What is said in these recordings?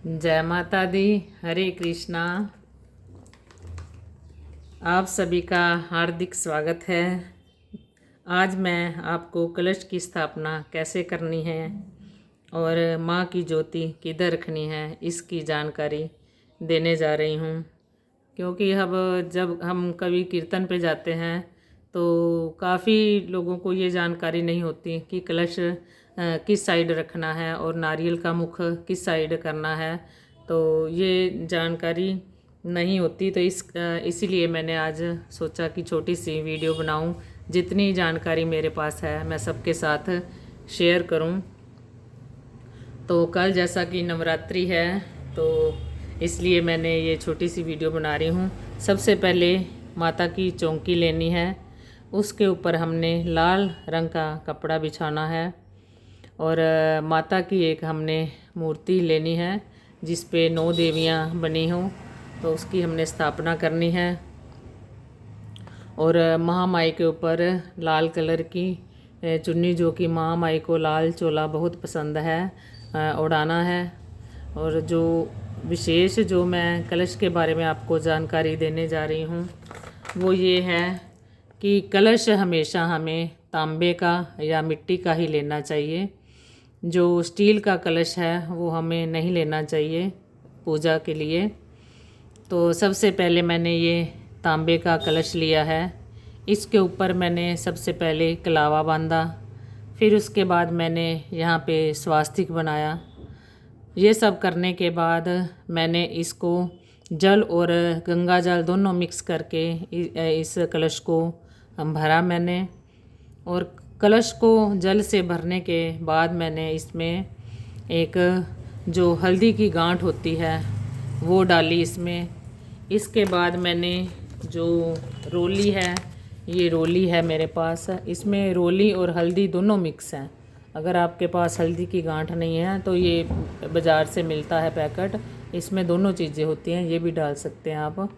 जय माता दी। हरे कृष्णा। आप सभी का हार्दिक स्वागत है। आज मैं आपको कलश की स्थापना कैसे करनी है और माँ की ज्योति किधर रखनी है इसकी जानकारी देने जा रही हूँ। क्योंकि अब जब हम कभी कीर्तन पे जाते हैं तो काफ़ी लोगों को ये जानकारी नहीं होती कि कलश किस साइड रखना है और नारियल का मुख किस साइड करना है, तो ये जानकारी नहीं होती। तो इसीलिए मैंने आज सोचा कि छोटी सी वीडियो बनाऊं, जितनी जानकारी मेरे पास है मैं सबके साथ शेयर करूं। तो कल जैसा कि नवरात्रि है तो इसलिए मैंने ये छोटी सी वीडियो बना रही हूँ। सबसे पहले माता की चौकी लेनी है, उसके ऊपर हमने लाल रंग का कपड़ा बिछाना है और माता की एक हमने मूर्ति लेनी है जिस पे 9 देवियाँ बनी हों, तो उसकी हमने स्थापना करनी है। और महामाई के ऊपर लाल कलर की चुन्नी, जो कि महामाई को लाल चोला बहुत पसंद है, उड़ाना है। और जो विशेष जो मैं कलश के बारे में आपको जानकारी देने जा रही हूँ वो ये है कि कलश हमेशा हमें तांबे का या मिट्टी का ही लेना चाहिए। जो स्टील का कलश है वो हमें नहीं लेना चाहिए पूजा के लिए। तो सबसे पहले मैंने ये तांबे का कलश लिया है। इसके ऊपर मैंने सबसे पहले कलावा बांधा, फिर उसके बाद मैंने यहाँ पे स्वास्तिक बनाया। ये सब करने के बाद मैंने इसको जल और गंगा जल दोनों मिक्स करके इस कलश को भरा मैंने। और कलश को जल से भरने के बाद मैंने इसमें एक जो हल्दी की गांठ होती है वो डाली इसमें। इसके बाद मैंने जो रोली है, ये रोली है मेरे पास, इसमें रोली और हल्दी दोनों मिक्स हैं। अगर आपके पास हल्दी की गांठ नहीं है तो ये बाज़ार से मिलता है पैकेट, इसमें दोनों चीज़ें होती हैं, ये भी डाल सकते हैं आप।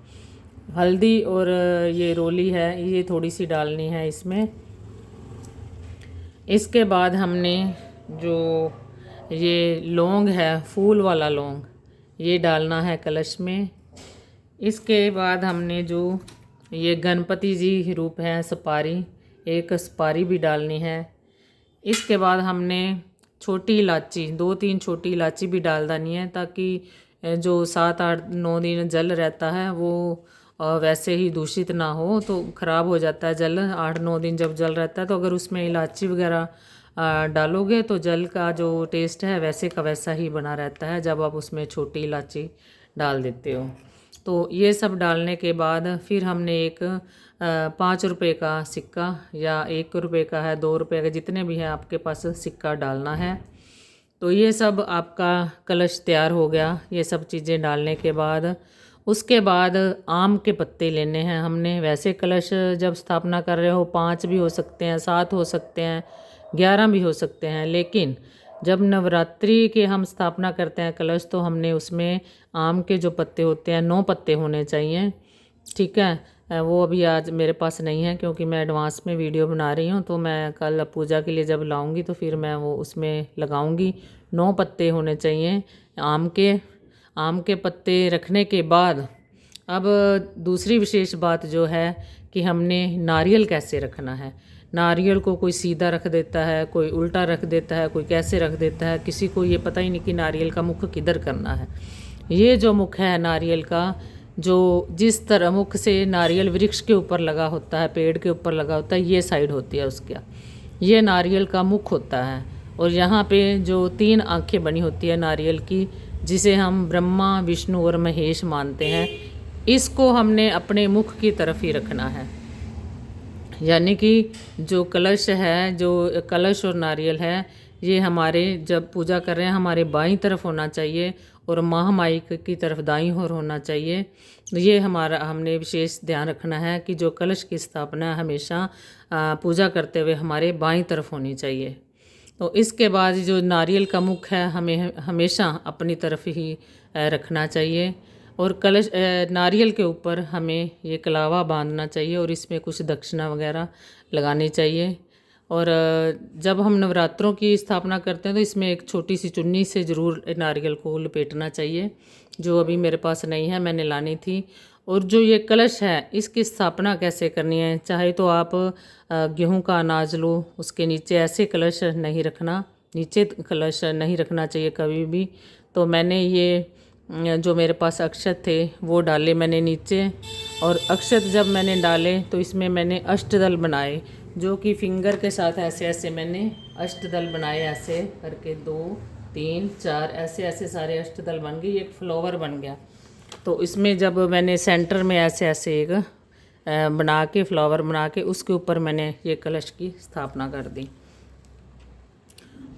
हल्दी और ये रोली है ये थोड़ी सी डालनी है इसमें। इसके बाद हमने जो ये लौंग है, फूल वाला लौंग, ये डालना है कलश में। इसके बाद हमने जो ये गणपति जी रूप है सुपारी, एक सुपारी भी डालनी है। इसके बाद हमने छोटी इलायची, 2-3 छोटी इलायची भी डाल देनी है, ताकि जो 7-8-9 दिन जल रहता है वो वैसे ही दूषित ना हो, तो ख़राब हो जाता है जल 8-9 दिन जब जल रहता है। तो अगर उसमें इलायची वगैरह डालोगे तो जल का जो टेस्ट है वैसे का वैसा ही बना रहता है जब आप उसमें छोटी इलायची डाल देते हो। तो ये सब डालने के बाद फिर हमने एक 5 रुपये का सिक्का या 1 रुपये का है, 2 रुपये का, जितने भी हैं आपके पास सिक्का डालना है। तो ये सब आपका कलश तैयार हो गया। ये सब चीज़ें डालने के बाद उसके बाद आम के पत्ते लेने हैं हमने। वैसे कलश जब स्थापना कर रहे हो 5 भी हो सकते हैं, 7 हो सकते हैं, 11 भी हो सकते हैं, लेकिन जब नवरात्रि के हम स्थापना करते हैं कलश तो हमने उसमें आम के जो पत्ते होते हैं 9 पत्ते होने चाहिए। ठीक है, वो अभी आज मेरे पास नहीं है क्योंकि मैं एडवांस में वीडियो बना रही हूँ। तो मैं कल पूजा के लिए जब लाऊंगी तो फिर मैं वो उसमें लगाऊंगी। 9 पत्ते होने चाहिए आम के पत्ते रखने के बाद अब दूसरी विशेष बात जो है कि हमने नारियल कैसे रखना है। नारियल को कोई सीधा रख देता है, कोई उल्टा रख देता है, कोई कैसे रख देता है, किसी को ये पता ही नहीं कि नारियल का मुख किधर करना है। ये जो मुख है नारियल का, जो जिस तरह मुख से नारियल वृक्ष के ऊपर लगा होता है, पेड़ के ऊपर लगा होता है, ये साइड होती है उसका, ये नारियल का मुख होता है। और यहाँ पे जो 3 आँखें बनी होती है नारियल की, जिसे हम ब्रह्मा, विष्णु और महेश मानते हैं, इसको हमने अपने मुख की तरफ ही रखना है। यानी कि जो कलश है, जो कलश और नारियल है, ये हमारे जब पूजा कर रहे हैं हमारे बाईं तरफ होना चाहिए और महामाई की तरफ दाईं ओर होना चाहिए। ये हमने विशेष ध्यान रखना है कि जो कलश की स्थापना हमेशा पूजा करते हुए हमारे बाईं तरफ होनी चाहिए। तो इसके बाद जो नारियल का मुख है हमें हमेशा अपनी तरफ ही रखना चाहिए। और कलश नारियल के ऊपर हमें ये कलावा बांधना चाहिए और इसमें कुछ दक्षिणा वगैरह लगानी चाहिए। और जब हम नवरात्रों की स्थापना करते हैं तो इसमें एक छोटी सी चुन्नी से ज़रूर नारियल को लपेटना चाहिए, जो अभी मेरे पास नहीं है, मैंने लानी थी। और जो ये कलश है इसकी स्थापना कैसे करनी है, चाहे तो आप गेहूं का अनाज लो, उसके नीचे ऐसे कलश नहीं रखना, नीचे कलश नहीं रखना चाहिए कभी भी। तो मैंने ये जो मेरे पास अक्षत थे वो डाले मैंने नीचे, और अक्षत जब मैंने डाले तो इसमें मैंने अष्टदल बनाए, जो कि फिंगर के साथ ऐसे ऐसे मैंने अष्टदल बनाए, ऐसे करके 2 3 4 ऐसे ऐसे सारे अष्टदल बन गए, एक फ्लावर बन गया। तो इसमें जब मैंने सेंटर में ऐसे ऐसे एक बना के फ्लावर बना के उसके ऊपर मैंने ये कलश की स्थापना कर दी।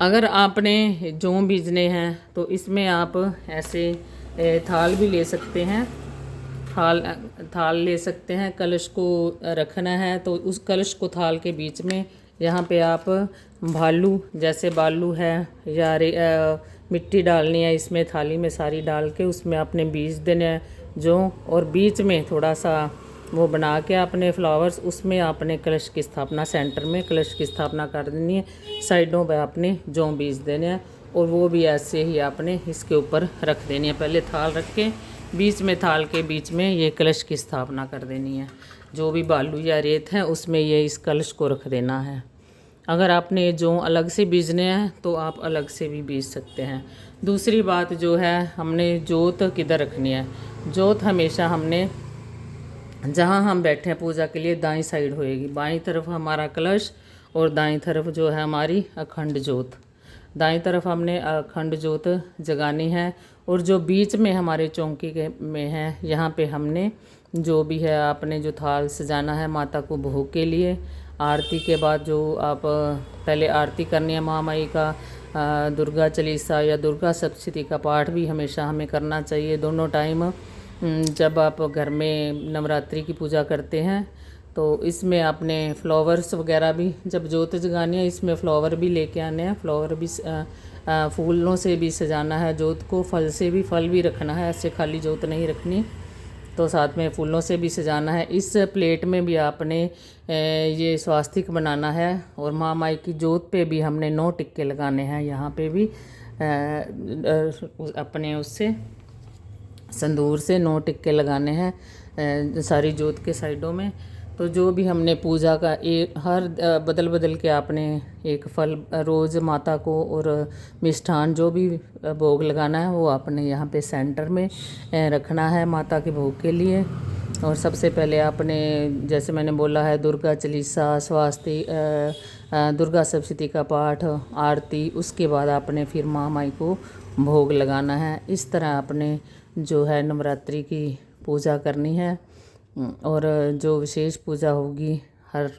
अगर आपने जौ बीजने हैं तो इसमें आप ऐसे थाल भी ले सकते हैं, थाल ले सकते हैं। कलश को रखना है तो उस कलश को थाल के बीच में यहाँ पे आप भालू, जैसे बालू है या मिट्टी डालनी है इसमें, थाली में सारी डाल के उसमें आपने बीज देने हैं जो, और बीच में थोड़ा सा वो बना के आपने फ्लावर्स, उसमें आपने कलश की स्थापना, सेंटर में कलश की स्थापना कर देनी है, साइडों पे आपने जौ बीज देने हैं, और वो भी ऐसे ही आपने इसके ऊपर रख देनी है। पहले थाल रख के बीच में, थाल के बीच में ये कलश की स्थापना कर देनी है। जो भी बालू या रेत है उसमें ये इस कलश को रख देना है। अगर आपने जौ अलग से बीजने हैं तो आप अलग से भी बीज सकते हैं। दूसरी बात जो है, हमने जोत किधर रखनी है। जोत हमेशा हमने, जहाँ हम बैठे हैं पूजा के लिए, दाईं साइड होएगी। बाईं तरफ हमारा कलश और दाईं तरफ जो है हमारी अखंड जोत। दाईं तरफ हमने अखंड जोत जगानी है, और जो बीच में हमारे चौकी के में है यहाँ पे हमने जो भी है आपने जो थाल सजाना है माता को भोग के लिए। आरती के बाद जो आप पहले आरती करनी है महामाई का, दुर्गा चालीसा या दुर्गा सप्तशती का पाठ भी हमेशा हमें करना चाहिए दोनों टाइम। जब आप घर में नवरात्रि की पूजा करते हैं तो इसमें आपने फ्लावर्स वगैरह भी, जब जोत जगानी है इसमें फ्लावर भी लेके आने हैं, फ्लावर भी फूलों से भी सजाना है जोत को, फल से भी, फल भी रखना है, ऐसे खाली जोत नहीं रखनी, तो साथ में फूलों से भी सजाना है। इस प्लेट में भी आपने ये स्वास्तिक बनाना है, और माँ माई की जोत पे भी हमने 9 टिक्के लगाने हैं। यहाँ पे भी अपने उससे संदूर से 9 टिक्के लगाने हैं सारी जोत के साइडों में। तो जो भी हमने पूजा का एक हर बदल बदल के आपने एक फल रोज़ माता को और मिष्ठान जो भी भोग लगाना है वो आपने यहाँ पे सेंटर में रखना है माता के भोग के लिए। और सबसे पहले आपने, जैसे मैंने बोला है, दुर्गा चालीसा, स्वास्तिक, दुर्गा सप्तशती का पाठ, आरती, उसके बाद आपने फिर महामाई को भोग लगाना है। इस तरह आपने जो है नवरात्रि की पूजा करनी है। और जो विशेष पूजा होगी हर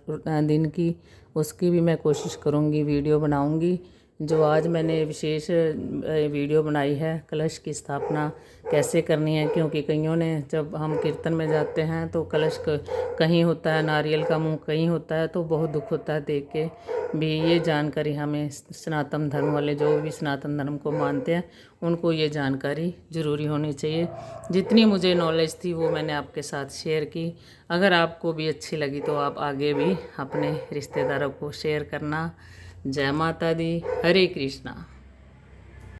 दिन की, उसकी भी मैं कोशिश करूँगी, वीडियो बनाऊँगी। जो आज मैंने विशेष वीडियो बनाई है कलश की स्थापना कैसे करनी है, क्योंकि कईयों ने, जब हम कीर्तन में जाते हैं तो कलश कहीं होता है, नारियल का मुंह कहीं होता है, तो बहुत दुख होता है देख के भी। ये जानकारी हमें सनातन धर्म वाले, जो भी सनातन धर्म को मानते हैं, उनको ये जानकारी ज़रूरी होनी चाहिए। जितनी मुझे नॉलेज थी वो मैंने आपके साथ शेयर की। अगर आपको भी अच्छी लगी तो आप आगे भी अपने रिश्तेदारों को शेयर करना। जय माता दी, हरे कृष्णा।